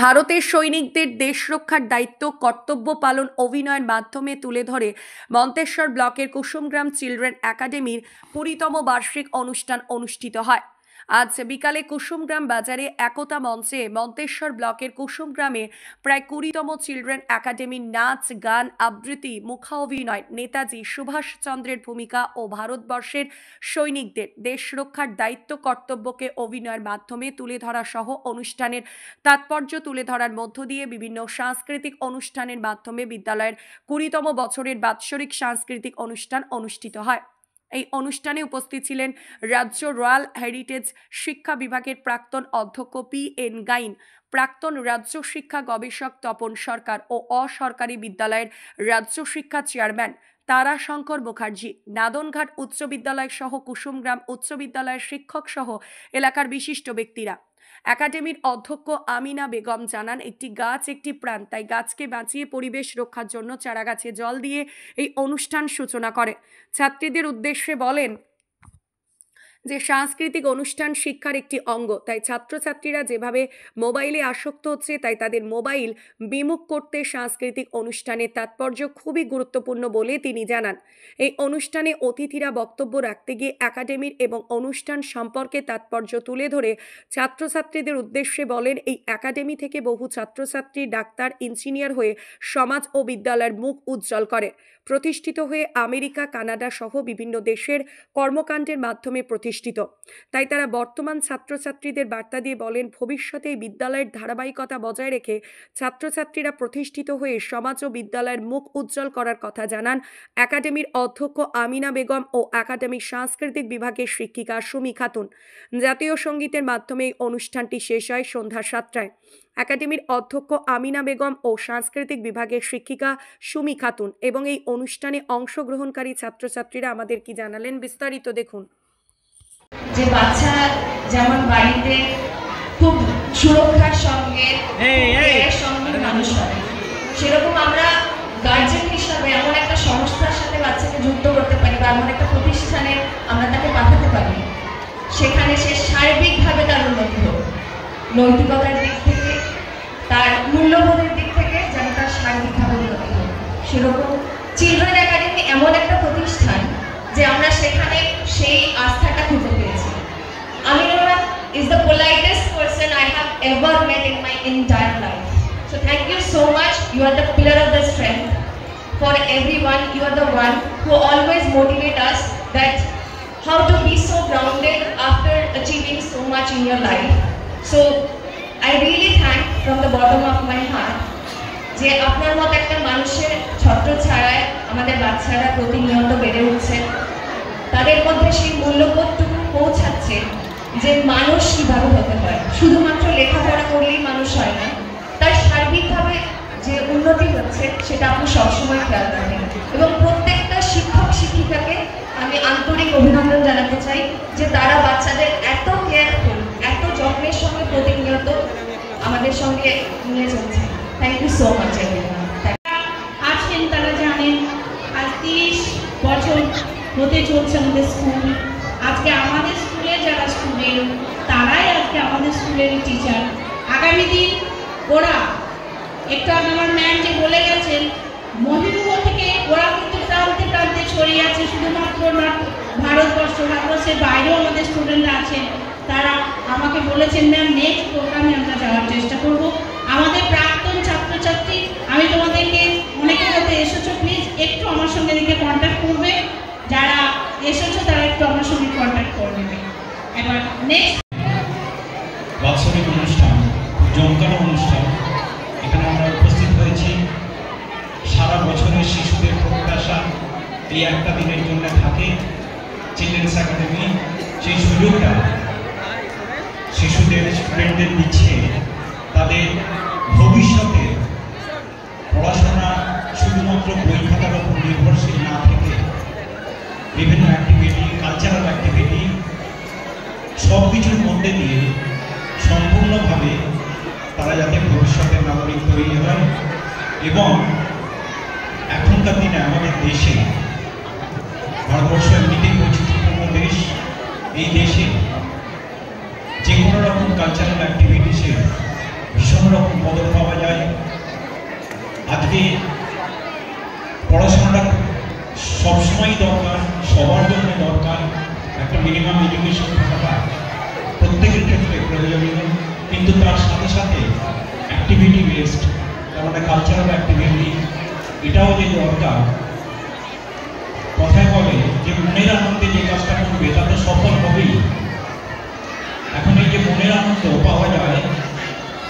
ভারতের সৈনিকদের দেশ রক্ষার দায়িত্ব কর্তব্য পালন অভিনয়ের মাধ্যমে তুলে ধরে মন্তেশ্বর ব্লকের কুসুমগ্রাম চিলড্রেন একাডেমির 20তম বার্ষিক অনুষ্ঠান অনুষ্ঠিত হয়। আজ বিকালে কুসুমগ্রাম বাজারে একতা মঞ্চে মন্তেশ্বর ব্লকের কুসুমগ্রামে প্রায় 20তম চিলড্রেন একাডেমির নাচ, গান, আবৃত্তি, মুখা অভিনয়, নেতাজি সুভাষচন্দ্রের ভূমিকা ও ভারতবর্ষের সৈনিকদের দেশ রক্ষার দায়িত্ব কর্তব্যকে অভিনয়ের মাধ্যমে তুলে ধরা সহ অনুষ্ঠানের তাৎপর্য তুলে ধরার মধ্য দিয়ে বিভিন্ন সাংস্কৃতিক অনুষ্ঠানের মাধ্যমে বিদ্যালয়ের 20তম বছরের বাৎসরিক সাংস্কৃতিক অনুষ্ঠান অনুষ্ঠিত হয়। এই অনুষ্ঠানে উপস্থিত ছিলেন রাজ্য রয়্যাল হেরিটেজ শিক্ষা বিভাগের প্রাক্তন অধ্যক্ষ পি.এন. গাইন, প্রাক্তন রাজ্য শিক্ষা গবেষক তপন সরকার ও অসরকারি বিদ্যালয়ের রাজ্য শিক্ষা চেয়ারম্যান তারাশঙ্কর মুখার্জি, নাদনঘাট উচ্চ বিদ্যালয় সহ কুসুমগ্রাম উচ্চ বিদ্যালয়ের শিক্ষক সহ এলাকার বিশিষ্ট ব্যক্তিরা। একাডেমির অধ্যক্ষ আমিনা বেগম জানান, একটি গাছ একটি প্রাণ, তাই গাছকে বাঁচিয়ে পরিবেশ রক্ষার জন্য চারাগাছে জল দিয়ে এই অনুষ্ঠান সূচনা করে। ছাত্রীদের উদ্দেশ্যে বলেন যে সাংস্কৃতিক অনুষ্ঠান শিক্ষার একটি অঙ্গ, তাই ছাত্রছাত্রীরা যেভাবে মোবাইলে আসক্ত হচ্ছে তাই তাদের মোবাইল বিমুখ করতে সাংস্কৃতিক অনুষ্ঠানের তাৎপর্য খুবই গুরুত্বপূর্ণ বলে তিনি জানান। এই অনুষ্ঠানে অতিথিরা বক্তব্য রাখতে গিয়ে একাডেমির এবং অনুষ্ঠান সম্পর্কে তাৎপর্য তুলে ধরে ছাত্রছাত্রীদের উদ্দেশ্যে বলেন, এই একাডেমি থেকে বহু ছাত্রছাত্রী ডাক্তার, ইঞ্জিনিয়ার হয়ে সমাজ ও বিদ্যালয়ের মুখ উজ্জ্বল করে, প্রতিষ্ঠিত হয়ে আমেরিকা, কানাডা সহ বিভিন্ন দেশের কর্মকাণ্ডের মাধ্যমে প্রতিষ্ঠিত। তাই তারা বর্তমান ছাত্রছাত্রীদের বার্তা দিয়ে বলেন, ভবিষ্যতে এই বিদ্যালয়ের ধারাবাহিকতা বজায় রেখে ছাত্রছাত্রীরা প্রতিষ্ঠিত হয়ে সমাজ ও বিদ্যালয়ের মুখ উজ্জ্বল করার কথা জানান একাডেমির অধ্যক্ষ আমিনা বেগম ও একাডেমির সাংস্কৃতিক বিভাগের শিক্ষিকা সুমি খাতুন। জাতীয় সঙ্গীতের মাধ্যমে এই অনুষ্ঠানটি শেষ হয় সন্ধ্যা 7টায়। একাডেমির অধ্যক্ষ আমিনা বেগম ও সাংস্কৃতিক বিভাগের শিক্ষিকা সুমি খাতুন এবং এই অনুষ্ঠানে অংশগ্রহণকারী ছাত্রছাত্রীরা আমাদের কি জানালেন, বিস্তারিত দেখুন। যে বাচ্চা যেমন বাড়িতে খুব সুরক্ষার সঙ্গে মানুষ হয়, সেরকম আমরা গার্জেন হিসাবে এমন একটা সংস্থার সাথে বাচ্চাকে যুক্ত করতে পারি বা এমন একটা প্রতিষ্ঠানে আমরা তাকে পাঠাতে পারি, সেখানে সে সার্বিকভাবে তার উন্নতি হোক, নৈতিকতার দিক থেকে, তার মূল্যবোধের দিক থেকে যেন তার সার্বিকভাবে উন্নতি হোক। সেরকম চিলড্রেন একাডেমি এমন একটা প্রতিষ্ঠান যে আমরা সেখানে সেই আস্থাটা খুঁজে পেয়েছি। Amina is the politest person I have ever met in my entire life. So thank you so much. You are the pillar of the strength for everyone. You are the one who always motivate us that how to be so grounded after achieving so much in your life. So I really thank from the bottom of my heart যে আপনার মতো একটা মানুষের ছত্রছায়ায় আমাদের বাচ্চারা প্রতিনিয়ত বেড়ে উঠছে, তাদের মধ্যে সেই মূল্যবোধটুকু পৌঁছাচ্ছে যে মানুষ কীভাবে হতে হয়। শুধুমাত্র লেখাপড়া করলেই মানুষ হয় না, তার সার্বিকভাবে যে উন্নতি হচ্ছে সেটা আপনি সবসময় খেয়াল রাখেন। এবং প্রত্যেকটা শিক্ষক শিক্ষিকাকে আমি আন্তরিক অভিনন্দন জানাতে চাই যে তারা বাচ্চাদের এত কেয়ারফুল, এত যত্নের সঙ্গে প্রতিনিয়ত আমাদের সঙ্গে নিয়ে চলছে। Thank you so much everyone. আছেন তারা জানেন আজ 30 বছর হতে চলছে আমাদের স্কুল। আজকে আমাদের স্কুলে যারা স্টুডেন্ট তারাই আজকে আমাদের স্কুলের টিচার। আগামী দিন ওরা একটু আগে আমার ম্যাম যে বলে গেছেন, মহিরুহ থেকে ওরা কিন্তু প্রান্তে প্রান্তে ছড়িয়ে আছে, শুধুমাত্র ভারতবর্ষের বাইরেও আমাদের স্টুডেন্টরা আছেন। তারা আমাকে বলেছেন, ম্যাম নেক্সট প্রোগ্রামে আমরা যাওয়ার চেষ্টা করব। আমাদের প্রাক্তন ছাত্রছাত্রী, আমি তোমাদেরকে অনেকে হয়তো এসেছো, প্লিজ একটু আমার সঙ্গে দিকে কন্ট্যাক্ট করবে, যারা এসেছো তারা একটু আমার সঙ্গে কন্ট্যাক্ট করে নেবে। এবার নেক্সট বাৎসরিক অনুষ্ঠান, জমকানো অনুষ্ঠান, এখানে আমরা উপস্থিত হয়েছি। সারা বছরের শিশুদের প্রত্যাশা এই একটা দিনের জন্য থাকে। চিলড্রেন্স একাডেমি সেই সুযোগটা শিশুদের, স্টুডেন্টদের দিচ্ছে, তাদের ভবিষ্যতে পড়াশোনা শুধুমাত্র বই খাতার উপর নির্ভরশীল না থেকে বিভিন্ন অ্যাক্টিভিটি, কালচারাল অ্যাক্টিভিটি সব কিছুর মধ্যে দিয়ে সম্পূর্ণভাবে তারা যাতে ভবিষ্যতের নাগরিক তৈরি হয়। এবং এখনকার দিনে আমাদের দেশে, ভারতবর্ষ এমনিতেই বৈচিত্র্যপূর্ণ দেশ, এই দেশে যে কোনো রকম কালচারাল অ্যাক্টিভিটিসে ভীষণ রকম বদল পাওয়া যায়। আজকে পড়াশোনাটা সবসময় দরকার, সবার জন্য দরকার। একটা মিনিমাম এডুকেশন থাকাটা প্রত্যেকের ক্ষেত্রে প্রয়োজনীয়, কিন্তু তার সাথে সাথে অ্যাক্টিভিটি বেসড, তার মানে কালচারাল অ্যাক্টিভিটি এটাও যে দরকার। কথায় বলে যে মনের আনন্দে যে কাজটা করবে তাতে সফল হবেই। এখন এই যে মনের আনন্দ পাওয়া যায়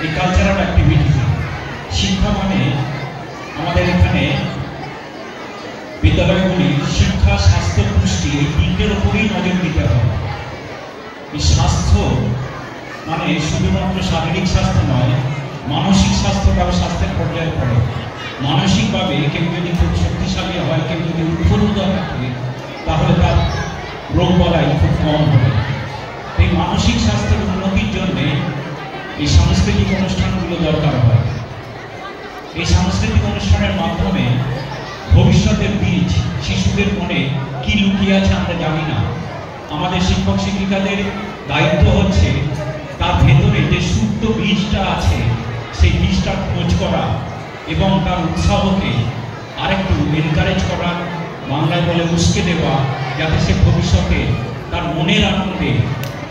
এই কালচারাল অ্যাক্টিভিটিতে। শিক্ষা মানে আমাদের এখানে বিদ্যালয়গুলি শিক্ষা, স্বাস্থ্য, পুষ্টি এই তিনটের উপরেই নজর দিতে হবে। এই স্বাস্থ্য মানে শুধুমাত্র শারীরিক স্বাস্থ্য নয়, মানসিক স্বাস্থ্যটাও স্বাস্থ্যের পর্যায়ে পড়ে। মানসিকভাবে কেউ যদি খুব শক্তিশালী হয়, কেউ যদি উৎফুল্লিত থাকে, তাহলে তার রোগ বলাই খুব কম হবে। এই মানসিক স্বাস্থ্যের উন্নতির জন্যে এই সাংস্কৃতিক অনুষ্ঠানগুলো দরকার হয়। এই সাংস্কৃতিক অনুষ্ঠানের মাধ্যমে ভবিষ্যতের বীজ শিশুদের মনে কি লুকিয়ে আছে আমরা জানি না। আমাদের শিক্ষক শিক্ষিকাদের দায়িত্ব হচ্ছে তার ভেতরে যে সুপ্ত বীজটা আছে সেই বীজটা খোঁজ করা এবং তার উৎসাহকে আরেকটু এনকারেজ করা, বাংলায় বলে উস্কে দেওয়া, যাতে সে ভবিষ্যতে তার মনের আনন্দে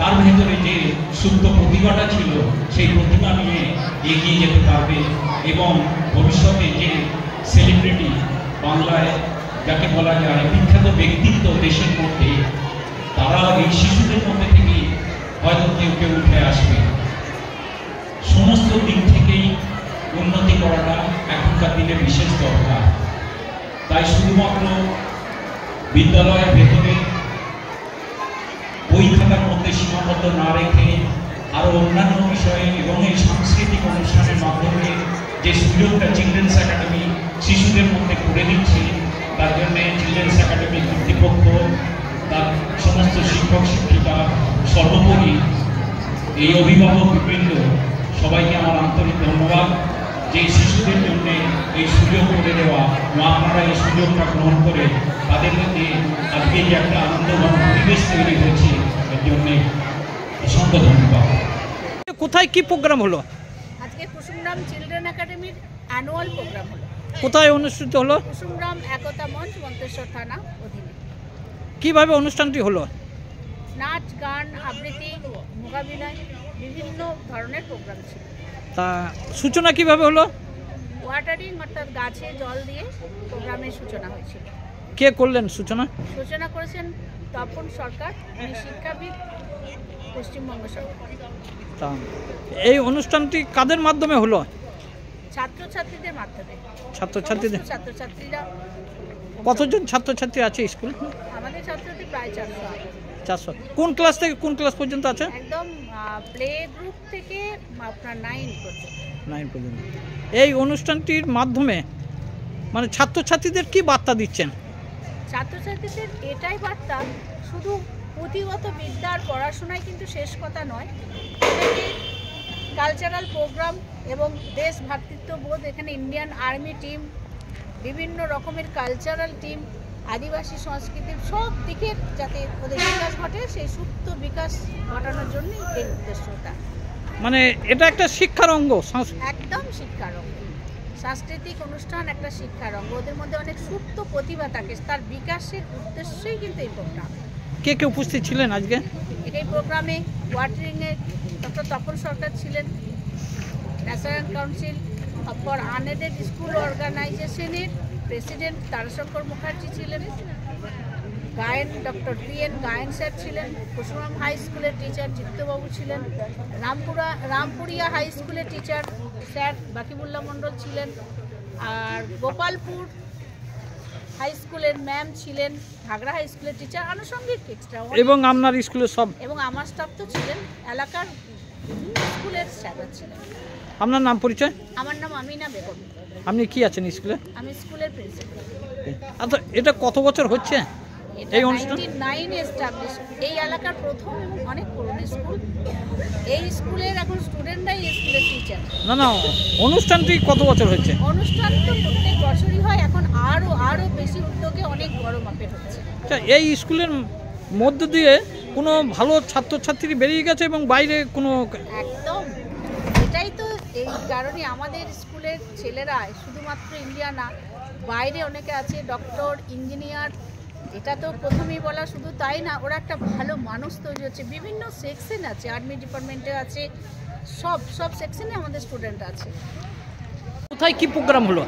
তার ভেতরে যে সুপ্ত প্রতিভাটা ছিল সেই প্রতিভা নিয়ে এগিয়ে যেতে পারবে এবং ভবিষ্যতে যে সেলিব্রিটি বাংলায় যাকে বলা যায় বিখ্যাত ব্যক্তিত্ব দেশের মধ্যে, তারা এই শিশুদের মধ্যে থেকেই হয়তো কেউ কেউ উঠে আসবে। সমস্ত দিক থেকেই উন্নতি করাটা এখনকার দিনে বিশেষ দরকার। তাই শুধুমাত্র বিদ্যালয়ের ভেতরে বই খাতার মধ্যে সীমাবদ্ধ না রেখে আরও অন্যান্য বিষয়ে এবং এই সাংস্কৃতিক অনুষ্ঠানের মাধ্যমে যে সুযোগটা চিলড্রেন্স একাডেমি শিশুদের মধ্যে করে দিচ্ছে, তার জন্যে চিলড্রেন্স একাডেমি কর্তৃপক্ষ, তার সমস্ত শিক্ষক শিক্ষিকা, সর্বোপরি এই অভিভাবকবৃন্দ সবাইকে আমার আন্তরিক ধন্যবাদ যে শিশুদের জন্য এই সুযোগ করে দেওয়া, আপনারা এই সুযোগটা গ্রহণ করে তাদের মধ্যে আজকে যে একটা আনন্দঘন পরিবেশ তৈরি হয়েছে এর জন্যে অসংখ্য ধন্যবাদ। কোথায় কি প্রোগ্রাম হলো? আজকে কুসুমগ্রাম চিলড্রেন একাডেমির অ্যানুয়াল প্রোগ্রাম হলো। কোথায় অনুষ্ঠিত হলো? কুসুমগ্রাম একতা মঞ্চ, মন্তেশ্বর থানা অধীনে। কিভাবে অনুষ্ঠানটি হলো? নাচ, গান, আবৃত্তি, মূকাভিনয়, বিভিন্ন ধরনের প্রোগ্রাম ছিল। তা সূচনা কিভাবে হলো? ওয়াটারিং অর্থাৎ গাছে জল দিয়ে প্রোগ্রামের সূচনা হয়েছিল। কে করলেন সূচনা? সূচনা করেছেন তপন সরকার, উনি শিক্ষাবিদ, পশ্চিমবঙ্গ সরকার। তা এই অনুষ্ঠানটি কাদের মাধ্যমে হলো? ছাত্রছাত্রীদের মাধ্যমে। ছাত্রছাত্রীদের? ছাত্রছাত্রীরা। কতজন ছাত্রছাত্রী আছে স্কুলে? আমাদের ছাত্রছাত্রী প্রায় 400। কোন ক্লাস থেকে কোন ক্লাস পর্যন্ত আছে? একদম প্লে গ্রুপ থেকে আপনার 9 পর্যন্ত। 9 পর্যন্ত। এই অনুষ্ঠানটির মাধ্যমে মানে ছাত্রছাত্রীদের কি বার্তা দিচ্ছেন? ছাত্রছাত্রীদের এটাই বার্তা, শুধু পুঁথিগত বিদ্যার পড়াশোনায় কিন্তু শেষ কথা নয়, কালচারাল প্রোগ্রাম এবং দেশ ভ্রাতৃত্ববোধ, এখানে ইন্ডিয়ান আর্মি টিম, বিভিন্ন রকমের কালচারাল টিম, আদিবাসী সংস্কৃতির সব দিকের যাতে ওদের বিকাশ ঘটে, সেই সুপ্ত বিকাশ ঘটানোর জন্যই এই উদ্দেশ্যটা। মানে এটা একটা শিক্ষার অঙ্গ? একদম শিক্ষার অঙ্গ। সাংস্কৃতিক অনুষ্ঠান একটা শিক্ষার অঙ্গ, ওদের মধ্যে অনেক সুপ্ত প্রতিভা থাকে, তার বিকাশের উদ্দেশ্যই কিন্তু এই প্রোগ্রাম। কে কে উপস্থিত ছিলেন আজকে এই প্রোগ্রামে? ওয়াটারিংয়ে ডক্টর তপন সরকার ছিলেন, national council for unaided school অর্গানাইজেশনের প্রেসিডেন্ট তারাশঙ্কর মুখার্জি ছিলেন, Gayen doctor PN Gayen sir ছিলেন, কুসুমগ্রাম হাই স্কুলের টিচার জিত্তবাবু ছিলেন, রামপুরিয়া হাই স্কুলের টিচার স্যার বাকিবুল্লাহ মণ্ডল ছিলেন, আর গোপালপুর হাই স্কুলের ম্যাম ছিলেন, ঘাগড়া হাই স্কুলের টিচার, আনুষঙ্গিক এক্সট্রা, এবং আপনার স্কুলের সব, এবং আমার স্টাফ তো ছিলেন, এলাকার স্কুলের স্যাররা ছিলেন। আপনার নাম পরিচয়? আমার নাম আমিনা বেগম। আপনি কি আছেন স্কুলে? আমি স্কুলের প্রিন্সিপাল। আচ্ছা, এটা কত বছর হচ্ছে এই অনুষ্ঠান? 99 এস্টাবলিশ, এই এলাকার প্রথম এবং অনেক পুরনো স্কুল। এই স্কুলের এখন স্টুডেন্টরাই এই স্কুলের টিচার। না না, অনুষ্ঠানটি কত বছর হচ্ছে? অনুষ্ঠান তো প্রত্যেক বছরই হয়, এখন আরো বেশি উদ্যোগে অনেক বড় মাপের হচ্ছে। আচ্ছা, এই স্কুলের মধ্য দিয়ে কোনো ভালো ছাত্রছাত্রী বেরিয়ে গেছে এবং বাইরে কোনো? একদম, এটাই তো এই কারণে আমাদের স্কুলের ছেলেরা শুধুমাত্র ইন্ডিয়া না, বাইরে অনেকে আছে, ডক্টর, ইঞ্জিনিয়ার। এটা তো প্রথমেই বলা, শুধু তাই না, ওরা একটা ভালো মানুষ তৈরি হচ্ছে। বিভিন্ন সেকশন আছে, আর্মি ডিপার্টমেন্টে আছে, সব সেকশনে আমাদের স্টুডেন্ট আছে। কোথায় কি প্রোগ্রাম হলো?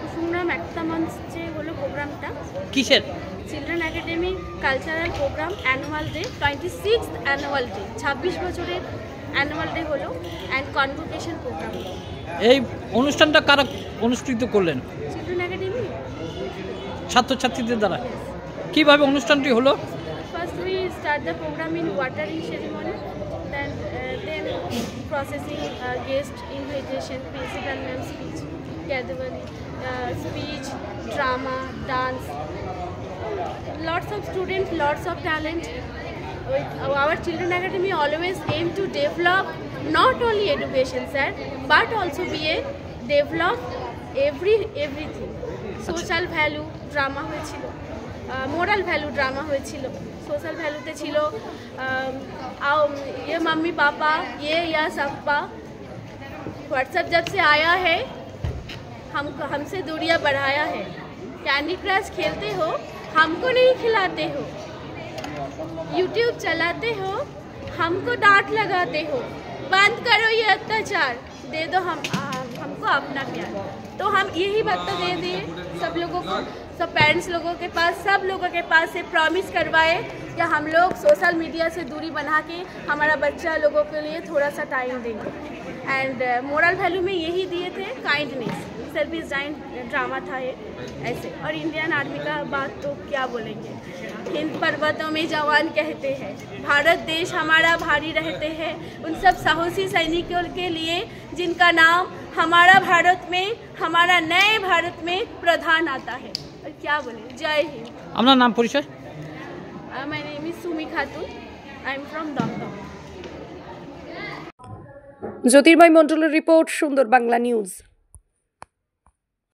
কুসুমগ্রাম একটা মঞ্চে হলো প্রোগ্রামটা। কিসের? Children academy cultural programme annual day, 26th annual day, 26 বছরের অ্যানুয়াল ডে হলো, অ্যান্ড কনভোকেশন প্রোগ্রাম। এই অনুষ্ঠানটা কারা অনুষ্ঠিত করলেন? চিলড্রেন একাডেমি ছাত্রছাত্রীদের দ্বারা। কিভাবে অনুষ্ঠানটি হলো? First we start the programme in watering ceremony, then processing guest invitation, principal ma'am speech, gathering speech, drama, dance. Lots of students, lots of talent. Our Children Academy always aim to develop not only education, sir, but also be a develop everything. Social value drama হয়েছিল, moral value drama হয়েছিল। Social वैल्यूते छिलो ये mummy papa ये या सबा। WhatsApp जब से आया है हमसे दूरियां बढ़ाया है। कैंडी क्रश खेलते हो, हमको नहीं खिलाते हो। यूट्यूब चलाते हो, हमको डांट लगाते हो। बंद करो ये अत्याचार, दे दो हमको अपना प्यार। तो हम यही बात दे दिए सब लोगों को, सब पेरेंट्स लोगों के पास, सब लोगों के पास से प्रॉमिस करवाए कि हम लोग सोशल मीडिया से दूरी बना के हमारा बच्चा लोगों के लिए थोड़ा सा टाइम देंगे। एंड मोरल वैल्यू में यही दिए थे, काइंडनेस, सर्विस ड्रामा था ये ऐसे। और इंडियन आर्मी का बात तो क्या बोलेंगे, हिंद पर्वतों में जवान कहते हैं, भारत देश हमारा भारी रहते हैं। उन सब साहसी सैनिकों के लिए जिनका नाम हमारा भारत में, हमारा नए भारत में प्रधान आता है। और क्या बोले, जय हिंद। আপনার নাম পরিচয়? My name is Sumi Khatun. I am from Dhamdam. জ্যোতির্ময় মণ্ডলের রিপোর্ট, সুন্দর বাংলা নিউজ।